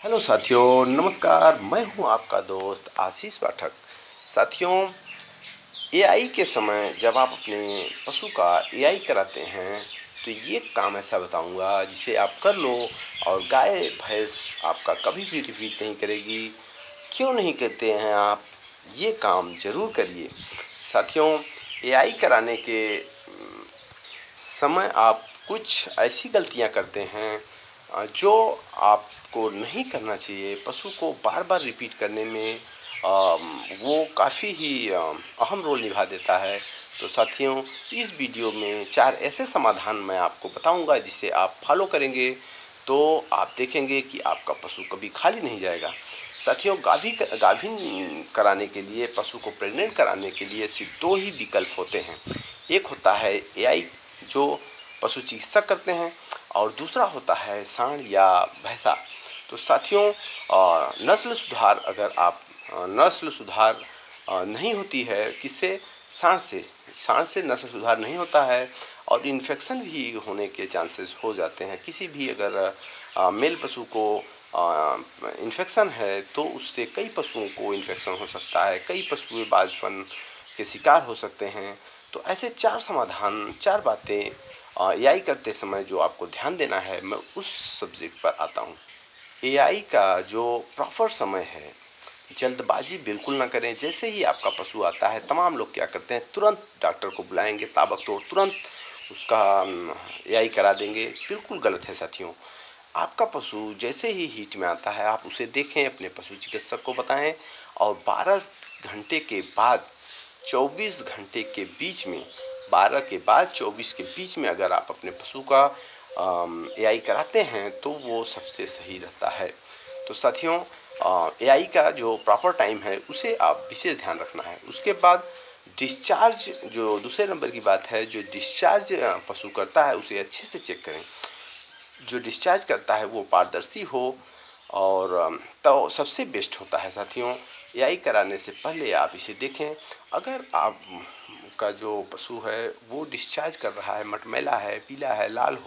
Hello साथियों, नमस्कार। मैं हूं आपका दोस्त आशीष पाठक। साथियों, एआई के समय जब आप अपने पशु का एआई कराते हैं तो ये काम ऐसा बताऊंगा जिसे आप कर लो और गाय भैंस आपका कभी भी रिपीट नहीं करेगी। क्यों नहीं करते हैं आप? ये काम जरूर करिए। साथियों, एआई कराने के समय आप कुछ ऐसी गलतियां करते हैं जो आपको नहीं करना चाहिए। पशु को बार बार रिपीट करने में वो काफ़ी ही अहम रोल निभा देता है। तो साथियों, इस वीडियो में 4 ऐसे समाधान मैं आपको बताऊंगा जिसे आप फॉलो करेंगे तो आप देखेंगे कि आपका पशु कभी खाली नहीं जाएगा। साथियों, गाभिन कराने के लिए, पशु को प्रेग्नेंट कराने के लिए सिर्फ 2 ही विकल्प होते हैं। एक होता है एआई जो पशु चिकित्सक करते हैं और दूसरा होता है सांड या भैंसा। तो साथियों, नस्ल सुधार नहीं होती है किससे? सांड से नस्ल सुधार नहीं होता है और इन्फेक्शन भी होने के चांसेस हो जाते हैं। किसी भी अगर मेल पशु को इन्फेक्शन है तो उससे कई पशुओं को इन्फेक्शन हो सकता है, कई पशु बाजपन के शिकार हो सकते हैं। तो ऐसे 4 बातें एआई करते समय जो आपको ध्यान देना है, मैं उस सब्जेक्ट पर आता हूँ। एआई का जो प्रॉपर समय है, जल्दबाजी बिल्कुल ना करें। जैसे ही आपका पशु आता है, तमाम लोग क्या करते हैं, तुरंत डॉक्टर को बुलाएंगे, ताबड़तोड़ तुरंत उसका एआई करा देंगे। बिल्कुल गलत है साथियों। आपका पशु जैसे ही हीट में आता है, आप उसे देखें, अपने पशु चिकित्सक को बताएं और 12 घंटे के बाद 24 घंटे के बीच में, 12 के बाद 24 के बीच में अगर आप अपने पशु का एआई कराते हैं तो वो सबसे सही रहता है। तो साथियों, एआई का जो प्रॉपर टाइम है उसे आप विशेष ध्यान रखना है। उसके बाद डिस्चार्ज, जो दूसरे नंबर की बात है, जो डिस्चार्ज पशु करता है उसे अच्छे से चेक करें। जो डिस्चार्ज करता है वो पारदर्शी हो और तो सबसे बेस्ट होता है। साथियों, एआई कराने से पहले आप इसे देखें। अगर आप का जो पशु है वो डिस्चार्ज कर रहा है, मटमैला है, पीला है, लाल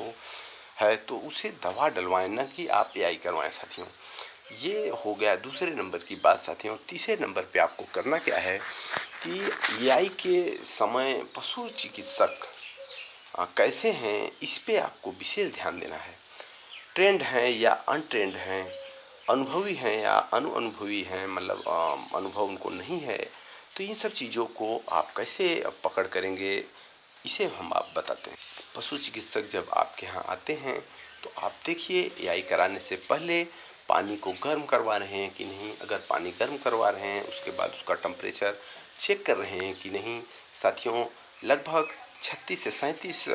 है, तो उसे दवा डलवाएं, न कि आप एआई करवाएं। साथियों, ये हो गया दूसरे नंबर की बात। साथियों, तीसरे नंबर पे आपको करना क्या है कि एआई के समय पशु चिकित्सक कैसे हैं, इस पे आपको विशेष ध्यान देना है। ट्रेंड हैं या अनट्रेंड हैं, अनुभवी हैं या अनुभवी हैं, मतलब अनुभव उनको नहीं है। तो इन सब चीज़ों को आप कैसे पकड़ करेंगे, इसे हम आप बताते हैं। पशु चिकित्सक जब आपके यहाँ आते हैं तो आप देखिए, एआई कराने से पहले पानी को गर्म करवा रहे हैं कि नहीं। अगर पानी गर्म करवा रहे हैं, उसके बाद उसका टेम्परेचर चेक कर रहे हैं कि नहीं। साथियों, लगभग 36 से 37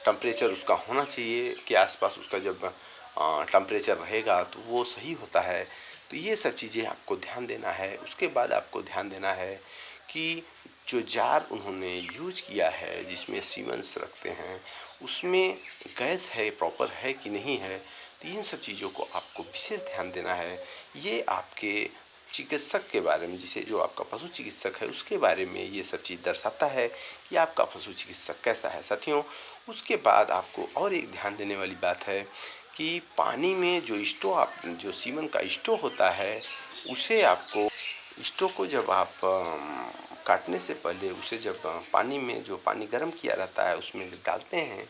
टेम्परेचर उसका होना चाहिए के आसपास। उसका जब टेम्परेचर रहेगा तो वो सही होता है। तो ये सब चीज़ें आपको ध्यान देना है। उसके बाद आपको ध्यान देना है कि जो जार उन्होंने यूज किया है, जिसमें सीमेंस रखते हैं, उसमें गैस है, प्रॉपर है कि नहीं है। तो इन सब चीज़ों को आपको विशेष ध्यान देना है। ये आपके चिकित्सक के बारे में, जिसे जो आपका पशु चिकित्सक है उसके बारे में ये सब चीज़ दर्शाता है कि आपका पशु चिकित्सक कैसा है। साथियों, उसके बाद आपको और एक ध्यान देने वाली बात है कि पानी में जो सीमन का स्टो होता है, उसे आपको स्टोव को जब आप काटने से पहले उसे जब पानी में, जो पानी गर्म किया रहता है, उसमें डालते हैं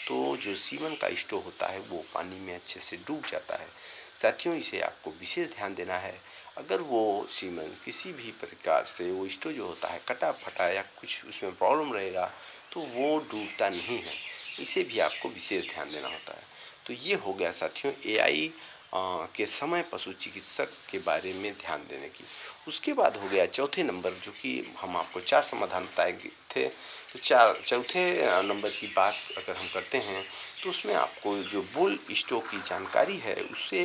तो जो सीमन का स्टोव होता है वो पानी में अच्छे से डूब जाता है। साथियों, इसे आपको विशेष ध्यान देना है। अगर वो सीमन किसी भी प्रकार से, वो स्टोव जो होता है कटा फटा या कुछ उसमें प्रॉब्लम रहेगा तो वो डूबता नहीं है। इसे भी आपको विशेष ध्यान देना होता है। तो ये हो गया साथियों एआई के समय पशु चिकित्सक के बारे में ध्यान देने की। उसके बाद हो गया चौथे नंबर, जो कि हम आपको 4 समाधान बताए थे। तो चौथे नंबर की बात अगर हम करते हैं तो उसमें आपको जो बुल स्टोव की जानकारी है उसे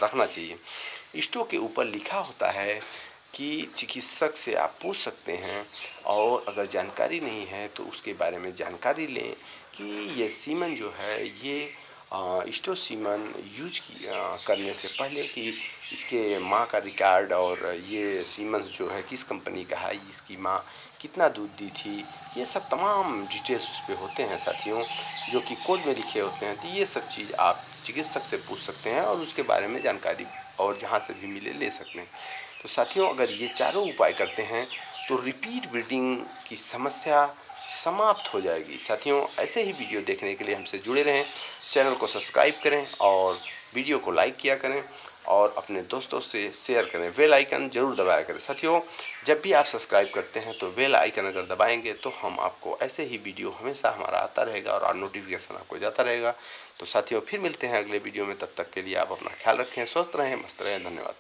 रखना चाहिए। स्टोव के ऊपर लिखा होता है कि चिकित्सक से आप पूछ सकते हैं, और अगर जानकारी नहीं है तो उसके बारे में जानकारी लें कि ये सीमन जो है, ये स्टो सीमन करने से पहले कि इसके माँ का रिकॉर्ड और ये सीमन जो है किस कंपनी का है, इसकी माँ कितना दूध दी थी, ये सब तमाम डिटेल्स उस पे होते हैं साथियों, जो कि कोड में लिखे होते हैं। तो ये सब चीज़ आप चिकित्सक से पूछ सकते हैं और उसके बारे में जानकारी और जहाँ से भी मिले ले सकते हैं। तो साथियों, अगर ये चारों उपाय करते हैं तो रिपीट ब्रीडिंग की समस्या समाप्त हो जाएगी। साथियों, ऐसे ही वीडियो देखने के लिए हमसे जुड़े रहें, चैनल को सब्सक्राइब करें और वीडियो को लाइक किया करें और अपने दोस्तों से शेयर करें। बेल आइकन जरूर दबाया करें। साथियों, जब भी आप सब्सक्राइब करते हैं तो बेल आइकन अगर दबाएंगे तो हम आपको ऐसे ही वीडियो हमेशा हमारा आता रहेगा और नोटिफिकेशन आपको जाता रहेगा। तो साथियों, फिर मिलते हैं अगले वीडियो में। तब तक के लिए आप अपना ख्याल रखें, स्वस्थ रहें, मस्त रहें। धन्यवाद।